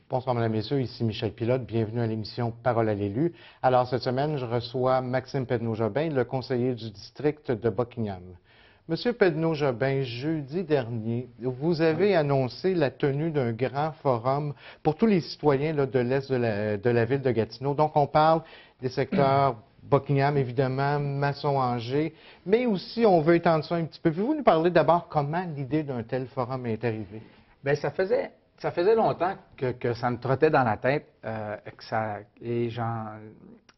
Bonsoir, mesdames, messieurs. Ici Michel Pilote. Bienvenue à l'émission Parole à l'élu. Alors, cette semaine, je reçois Maxime Pedneau-Jobin, le conseiller du district de Buckingham. Monsieur Pedneau-Jobin, jeudi dernier, vous avez annoncé la tenue d'un grand forum pour tous les citoyens là, de l'Est de la ville de Gatineau. Donc, on parle des secteurs Buckingham, évidemment, Masson-Angers, mais aussi, on veut étendre ça un petit peu. Pouvez-vous nous parler d'abord comment l'idée d'un tel forum est arrivée? Bien, ça faisait longtemps que ça me trottait dans la tête, les gens,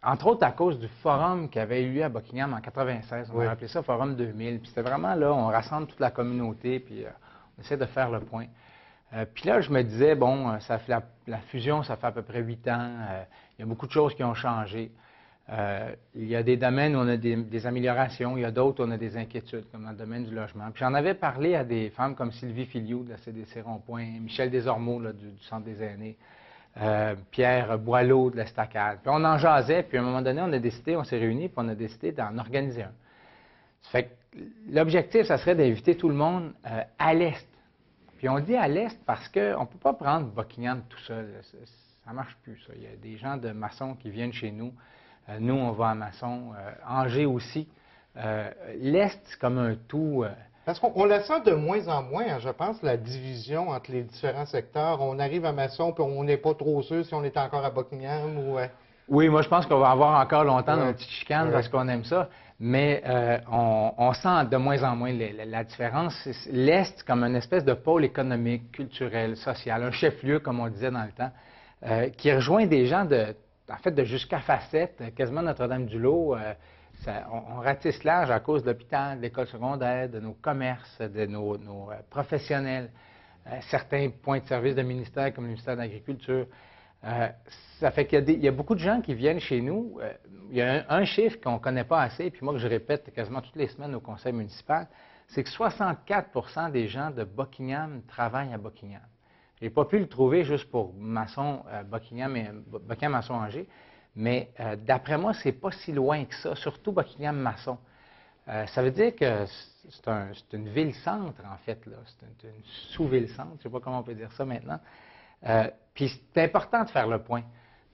entre autres à cause du forum qui avait eu lieu à Buckingham en 96. On a appelé ça Forum 2000. Puis c'était vraiment là, on rassemble toute la communauté, puis on essaie de faire le point. Puis là, je me disais, bon, ça fait la fusion, ça fait à peu près 8 ans. Il y a beaucoup de choses qui ont changé. Il y a des domaines où on a des améliorations, il y a d'autres où on a des inquiétudes, comme dans le domaine du logement. Puis j'en avais parlé à des femmes comme Sylvie Filiou de la CDC Rond-Point, Michel Desormeaux là, du Centre des aînés, Pierre Boileau de l'Estacade. Puis on en jasait, puis à un moment donné, on s'est réunis, puis on a décidé d'en organiser un. Ça fait que l'objectif, ça serait d'inviter tout le monde à l'Est. Puis on dit à l'Est parce qu'on ne peut pas prendre Buckingham tout seul. Ça ne marche plus, ça. Il y a des gens de Masson qui viennent chez nous. Nous, on va à Masson, Angers aussi. L'Est, c'est comme un tout. Parce qu'on la sent de moins en moins, hein, je pense, la division entre les différents secteurs. On arrive à Masson, puis on n'est pas trop sûr si on est encore à Buckingham ou... Oui, moi, je pense qu'on va avoir encore longtemps nos petites chicanes parce qu'on aime ça. Mais on sent de moins en moins la différence. L'Est, comme une espèce de pôle économique, culturel, social, un chef-lieu, comme on disait dans le temps, qui rejoint des gens de jusqu'à Facette, quasiment Notre-Dame-du-Lot. On ratisse large à cause de l'hôpital, de l'école secondaire, de nos commerces, de nos professionnels, certains points de service de ministère comme le ministère de l'Agriculture. Ça fait qu'il y a beaucoup de gens qui viennent chez nous. Il y a un chiffre qu'on ne connaît pas assez, puis moi que je répète quasiment toutes les semaines au conseil municipal, c'est que 64 des gens de Buckingham travaillent à Buckingham. Je n'ai pas pu le trouver juste pour Masson, Buckingham Masson-Angers, mais d'après moi, c'est pas si loin que ça, surtout Buckingham-Masson. Ça veut dire que c'est une ville-centre, en fait, là. C'est une sous-ville-centre, je ne sais pas comment on peut dire ça maintenant. Puis c'est important de faire le point,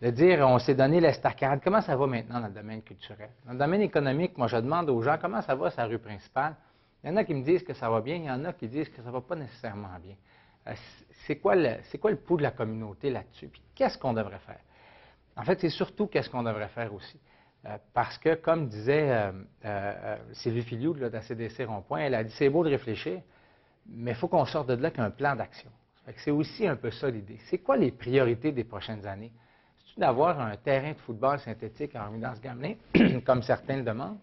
de dire, on s'est donné l'estacade, comment ça va maintenant dans le domaine culturel? Dans le domaine économique, moi, je demande aux gens, comment ça va sa rue principale? Il y en a qui me disent que ça va bien, il y en a qui disent que ça ne va pas nécessairement bien. C'est quoi le pouls de la communauté là-dessus? Puis qu'est-ce qu'on devrait faire? En fait, c'est surtout qu'est-ce qu'on devrait faire aussi. Parce que, comme disait Sylvie Filiou de la CDC Rond-Point, elle a dit, c'est beau de réfléchir, mais il faut qu'on sorte de là avec un plan d'action. C'est aussi un peu ça l'idée. C'est quoi les priorités des prochaines années? C'est-tu d'avoir un terrain de football synthétique en Résidence-Gamelin, comme certains le demandent?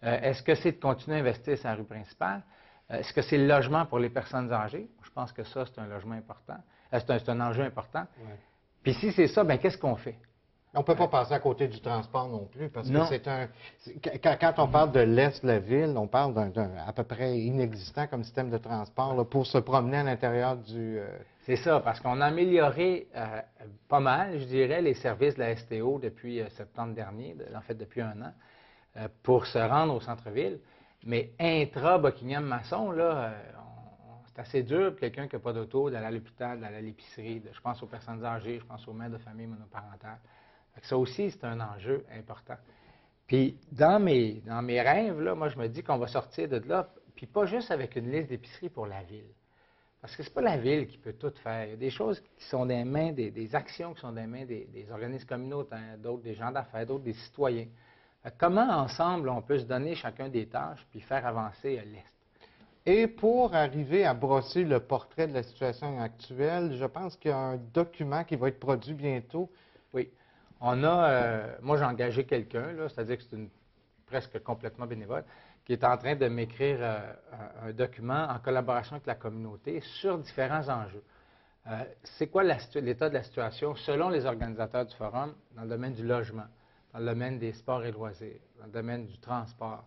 Est-ce que c'est de continuer à investir sur la rue principale? Est-ce que c'est le logement pour les personnes âgées? Je pense que ça, c'est un logement important. C'est un enjeu important. Ouais. Puis si c'est ça, bien, qu'est-ce qu'on fait? On ne peut pas passer à côté du transport non plus, parce que quand on parle de l'Est de la ville, on parle d'un à peu près inexistant comme système de transport là, pour se promener à l'intérieur du... C'est ça, parce qu'on a amélioré pas mal, je dirais, les services de la STO depuis septembre dernier, en fait depuis un an, pour se rendre au centre-ville. Mais intra-Buckingham-Masson, là, c'est assez dur pour quelqu'un qui n'a pas d'auto d'aller à l'hôpital, d'aller à l'épicerie. Je pense aux personnes âgées, je pense aux mères de famille monoparentales. Ça aussi, c'est un enjeu important. Puis, dans mes rêves, là, moi, je me dis qu'on va sortir de là, puis pas juste avec une liste d'épicerie pour la ville. Parce que c'est pas la ville qui peut tout faire. Il y a des choses qui sont des mains, des actions qui sont des mains des organismes communautaires, d'autres des gens d'affaires, d'autres des citoyens. Comment, ensemble, on peut se donner chacun des tâches puis faire avancer l'Est? Et pour arriver à brosser le portrait de la situation actuelle, je pense qu'il y a un document qui va être produit bientôt. Oui. Moi, j'ai engagé quelqu'un, c'est-à-dire que c'est presque complètement bénévole, qui est en train de m'écrire un document en collaboration avec la communauté sur différents enjeux. C'est quoi l'état de la situation selon les organisateurs du forum dans le domaine du logement, dans le domaine des sports et loisirs, dans le domaine du transport,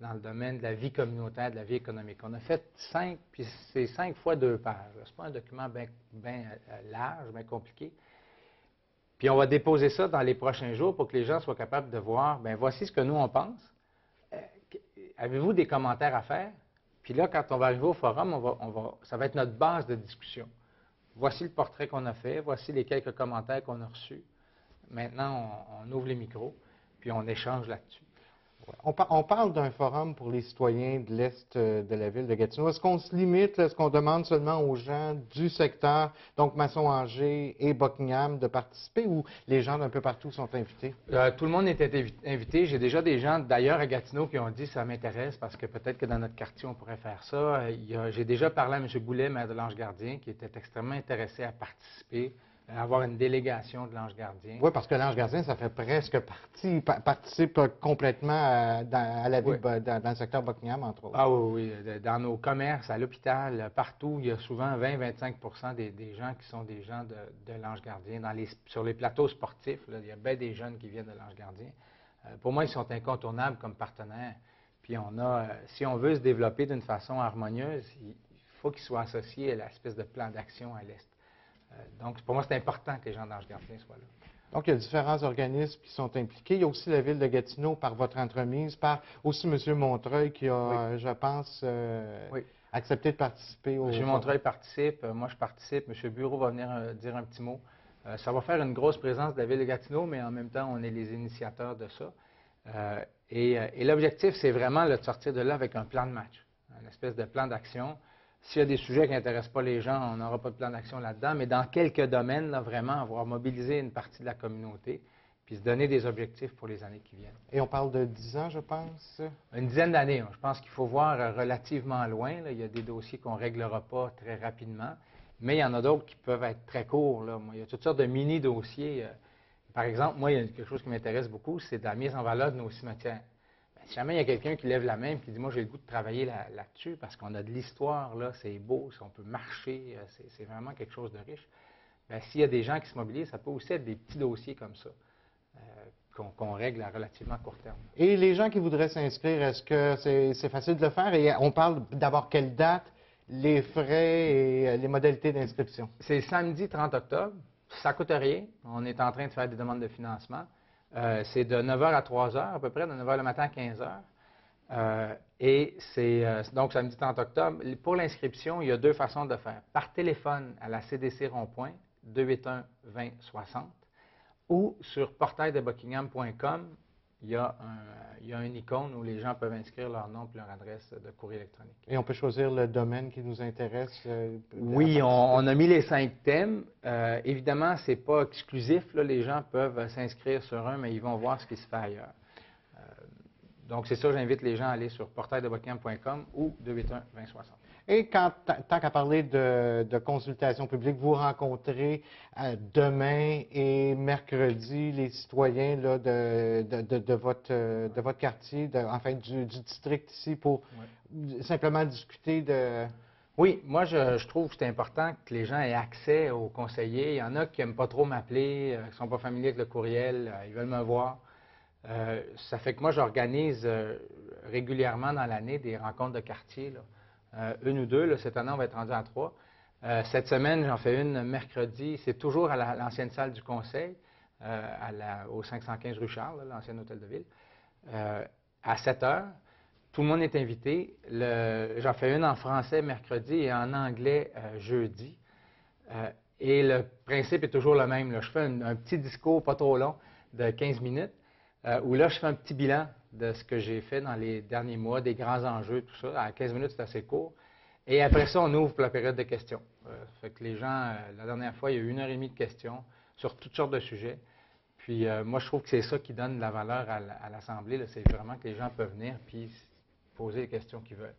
dans le domaine de la vie communautaire, de la vie économique. On a fait 5, puis c'est 5 fois 2 pages. Ce n'est pas un document bien large, bien compliqué. Puis on va déposer ça dans les prochains jours pour que les gens soient capables de voir, bien, voici ce que nous, on pense. Avez-vous des commentaires à faire? Puis là, quand on va arriver au forum, ça va être notre base de discussion. voici le portrait qu'on a fait, voici les quelques commentaires qu'on a reçus. Maintenant, on ouvre les micros, puis on échange là-dessus. On parle d'un forum pour les citoyens de l'Est de la ville de Gatineau. Est-ce qu'on se limite, est-ce qu'on demande seulement aux gens du secteur, donc Masson-Angers et Buckingham, de participer ou les gens d'un peu partout sont invités? Tout le monde était invité. J'ai déjà des gens d'ailleurs à Gatineau qui ont dit ça m'intéresse parce que peut-être que dans notre quartier on pourrait faire ça. J'ai déjà parlé à M. Boulet, maire de l'Ange-Gardien, qui était extrêmement intéressé à participer, à avoir une délégation de l'Ange-Gardien. Oui, parce que l'Ange-Gardien, ça fait presque partie, participe complètement à la vie dans le secteur Buckingham, entre autres. Ah oui, oui. Dans nos commerces, à l'hôpital, partout, il y a souvent 20-25 des gens qui sont des gens de l'Ange-Gardien. Sur les plateaux sportifs, là, il y a bien des jeunes qui viennent de l'Ange-Gardien. Pour moi, ils sont incontournables comme partenaires. Puis si on veut se développer d'une façon harmonieuse, il faut qu'ils soient associés à l'espèce de plan d'action à l'Est. Donc, pour moi, c'est important que les gens d'Ange-Gardien soient là. Donc, il y a différents organismes qui sont impliqués. Il y a aussi la Ville de Gatineau par votre entremise, par aussi M. Montreuil qui a, je pense, accepté de participer au... M. Montreuil participe, moi je participe, M. Bureau va venir dire un petit mot. Ça va faire une grosse présence de la Ville de Gatineau, mais en même temps, on est les initiateurs de ça. Et l'objectif, c'est vraiment de sortir de là avec un plan de match, une espèce de plan d'action. S'il y a des sujets qui n'intéressent pas les gens, on n'aura pas de plan d'action là-dedans, mais dans quelques domaines, là, vraiment, avoir mobilisé une partie de la communauté, puis se donner des objectifs pour les années qui viennent. Et on parle de 10 ans, je pense? Une dizaine d'années. Je pense qu'il faut voir relativement loin. Là. Il y a des dossiers qu'on ne réglera pas très rapidement, mais il y en a d'autres qui peuvent être très courts. Là. Il y a toutes sortes de mini-dossiers. Par exemple, moi, il y a quelque chose qui m'intéresse beaucoup, c'est la mise en valeur de nos cimetières. Si jamais il y a quelqu'un qui lève la main et qui dit « Moi, j'ai le goût de travailler là-dessus parce qu'on a de l'histoire, là, c'est beau, on peut marcher, c'est vraiment quelque chose de riche. » Bien, s'il y a des gens qui se mobilisent, ça peut aussi être des petits dossiers comme ça qu'on règle à relativement court terme. Et les gens qui voudraient s'inscrire, est-ce que c'est facile de le faire? Et on parle d'abord quelle date, les frais et les modalités d'inscription? C'est samedi 30 octobre. Ça ne coûte rien. On est en train de faire des demandes de financement. C'est de 9h à 3h à peu près, de 9h le matin à 15h. Et c'est donc samedi 30 octobre. Pour l'inscription, il y a deux façons de faire. Par téléphone à la CDC Rond-Point, 281-2060, ou sur portaildebuckingham.com, il y a une icône où les gens peuvent inscrire leur nom et leur adresse de courrier électronique. Et on peut choisir le domaine qui nous intéresse? Oui, on a mis les 5 thèmes. Évidemment, ce n'est pas exclusif. Là, les gens peuvent s'inscrire sur un, mais ils vont voir ce qui se fait ailleurs. Donc, c'est ça, j'invite les gens à aller sur portaildebuckingham.com ou 281-2060. Et tant qu'à parler de consultation publique, vous rencontrez demain et mercredi les citoyens là, de votre quartier, enfin du district ici, pour simplement discuter de... Oui, moi je trouve que c'est important que les gens aient accès aux conseillers. Il y en a qui n'aiment pas trop m'appeler, qui ne sont pas familiers avec le courriel, ils veulent me voir. Ça fait que moi j'organise régulièrement dans l'année des rencontres de quartier, là. Une ou deux, là, cette année on va être rendu à 3. Cette semaine j'en fais une mercredi, c'est toujours à l'ancienne salle du conseil, au 515 rue Charles, l'ancien hôtel de ville, à 7 heures. Tout le monde est invité. J'en fais une en français mercredi et en anglais jeudi. Et le principe est toujours le même, là. Je fais un petit discours pas trop long de 15 minutes, où là je fais un petit bilan de ce que j'ai fait dans les derniers mois, des grands enjeux, tout ça. À 15 minutes, c'est assez court. Et après ça, on ouvre pour la période de questions. Fait que les gens, la dernière fois, il y a eu 1h30 de questions sur toutes sortes de sujets. Puis moi, je trouve que c'est ça qui donne de la valeur à l'Assemblée. C'est vraiment que les gens peuvent venir puis poser les questions qu'ils veulent.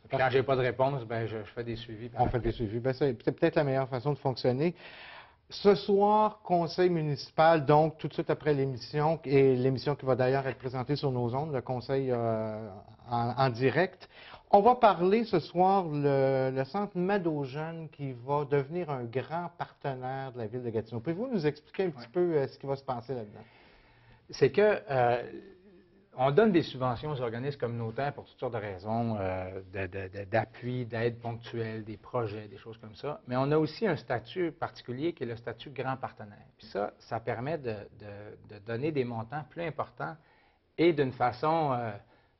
Puis quand je n'ai pas de réponse, ben, je fais des suivis. On fait des suivis. Ben, c'est peut-être la meilleure façon de fonctionner. Ce soir, conseil municipal, donc tout de suite après l'émission, et l'émission qui va d'ailleurs être présentée sur nos ondes, le conseil en direct. On va parler ce soir le centre Mado-Jeunes qui va devenir un grand partenaire de la ville de Gatineau. Pouvez-vous nous expliquer un petit peu ce qui va se passer là-dedans? C'est que on donne des subventions aux organismes communautaires pour toutes sortes de raisons, d'appui, d'aide ponctuelle, des projets, des choses comme ça. Mais on a aussi un statut particulier qui est le statut grand partenaire. Puis ça permet de donner des montants plus importants et d'une façon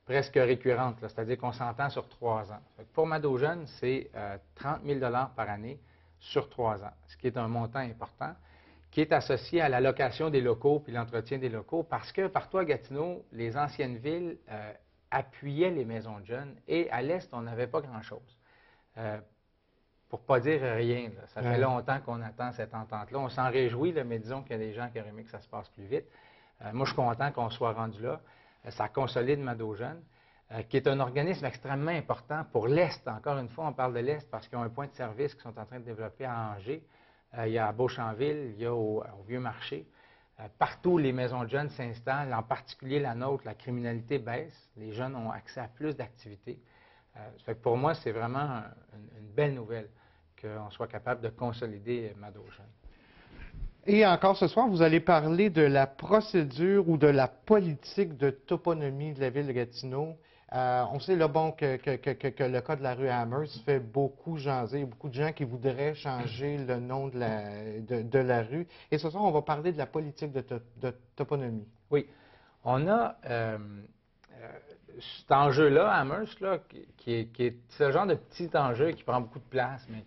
presque récurrente. C'est-à-dire qu'on s'entend sur 3 ans. Pour Mado-Jeunes, c'est 30 000 $ par année sur 3 ans, ce qui est un montant important, qui est associé à la location des locaux puis l'entretien des locaux, parce que partout à Gatineau, les anciennes villes appuyaient les maisons de jeunes, et à l'Est, on n'avait pas grand-chose. Pour ne pas dire rien, là. Ça fait longtemps qu'on attend cette entente-là. On s'en réjouit, là, mais disons qu'il y a des gens qui auraient aimé que ça se passe plus vite. Moi, je suis content qu'on soit rendu là. Ça consolide Mado Jeune, qui est un organisme extrêmement important pour l'Est. Encore une fois, on parle de l'Est parce qu'ils ont un point de service qu'ils sont en train de développer à Angers. Il y a à Beauchamp-Ville, il y a au Vieux-Marché. Partout, les maisons de jeunes s'installent, en particulier la nôtre, la criminalité baisse. Les jeunes ont accès à plus d'activités. Ça fait que pour moi, c'est vraiment une belle nouvelle qu'on soit capable de consolider Mado Jeune. Et encore ce soir, vous allez parler de la procédure ou de la politique de toponymie de la ville de Gatineau. On sait là, bon, que le cas de la rue Amherst fait beaucoup jaser. Il y a beaucoup de gens qui voudraient changer le nom de la rue. Et ce soir, on va parler de la politique de toponymie. Oui. On a cet enjeu-là, Amherst, là, qui est ce genre de petit enjeu qui prend beaucoup de place, mais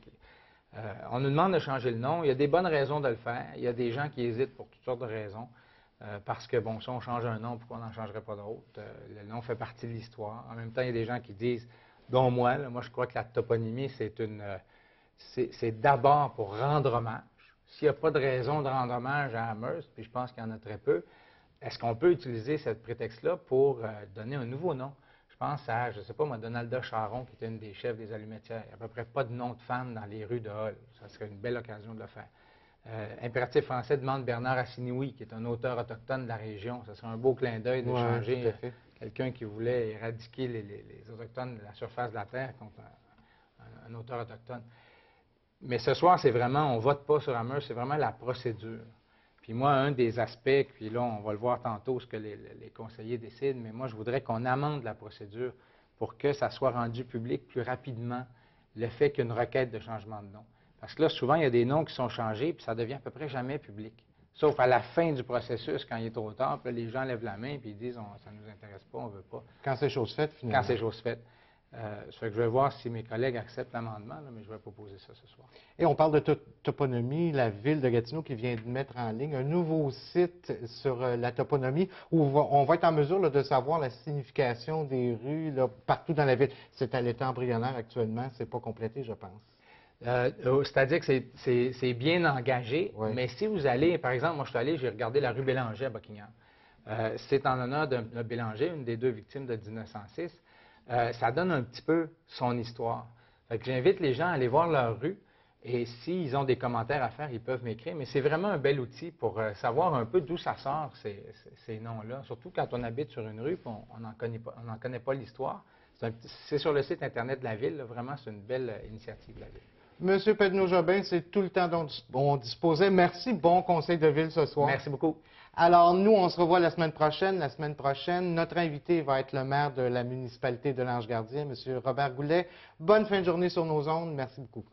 on nous demande de changer le nom. Il y a des bonnes raisons de le faire. Il y a des gens qui hésitent pour toutes sortes de raisons. Parce que, bon, si on change un nom, pourquoi on n'en changerait pas d'autre? Le nom fait partie de l'histoire. En même temps, il y a des gens qui disent, dont moi, là, moi je crois que la toponymie, c'est d'abord pour rendre hommage. S'il n'y a pas de raison de rendre hommage à Amherst, puis je pense qu'il y en a très peu, est-ce qu'on peut utiliser ce prétexte-là pour donner un nouveau nom? Je pense à, je ne sais pas moi, Donalda Charon, qui était une des chefs des Allumetières. Il n'y a à peu près pas de nom de femme dans les rues de Hull. Ça serait une belle occasion de le faire. Impératif français demande Bernard Assinioui, qui est un auteur autochtone de la région. Ce serait un beau clin d'œil de changer quelqu'un qui voulait éradiquer les Autochtones de la surface de la Terre contre un auteur autochtone. Mais ce soir, c'est vraiment, on ne vote pas sur Amherst, c'est vraiment la procédure. Puis moi, un des aspects, puis là, on va le voir tantôt, ce que les conseillers décident, mais moi, je voudrais qu'on amende la procédure pour que ça soit rendu public plus rapidement, le fait qu'il y ait une requête de changement de nom. Parce que là, souvent, il y a des noms qui sont changés, puis ça devient à peu près jamais public. Sauf à la fin du processus, quand il est trop tard, puis là, les gens lèvent la main, puis ils disent « ça ne nous intéresse pas, on ne veut pas ». Quand c'est chose faite, finalement. Quand c'est chose faite. Ça fait que je vais voir si mes collègues acceptent l'amendement, mais je vais proposer ça ce soir. Et on parle de toponymie, la ville de Gatineau qui vient de mettre en ligne un nouveau site sur la toponymie où on va être en mesure là, de savoir la signification des rues là, partout dans la ville. C'est à l'état embryonnaire actuellement, c'est pas complété, je pense. C'est-à-dire que c'est bien engagé, mais si vous allez, par exemple, moi je suis allé, j'ai regardé la rue Bélanger à Buckingham. C'est en l'honneur de Bélanger, une des 2 victimes de 1906. Ça donne un petit peu son histoire. Fait que j'invite les gens à aller voir leur rue et s'ils ont des commentaires à faire, ils peuvent m'écrire. Mais c'est vraiment un bel outil pour savoir un peu d'où ça sort, ces noms-là. Surtout quand on habite sur une rue et on n'en connaît pas l'histoire. C'est sur le site Internet de la Ville. Là, vraiment, c'est une belle initiative de la Ville. Monsieur Pedneau-Jobin, c'est tout le temps dont on disposait. Merci, bon conseil de ville ce soir. Merci beaucoup. Alors, nous, on se revoit la semaine prochaine. La semaine prochaine, notre invité va être le maire de la municipalité de l'Ange-Gardien, M. Robert Goulet. Bonne fin de journée sur nos ondes. Merci beaucoup.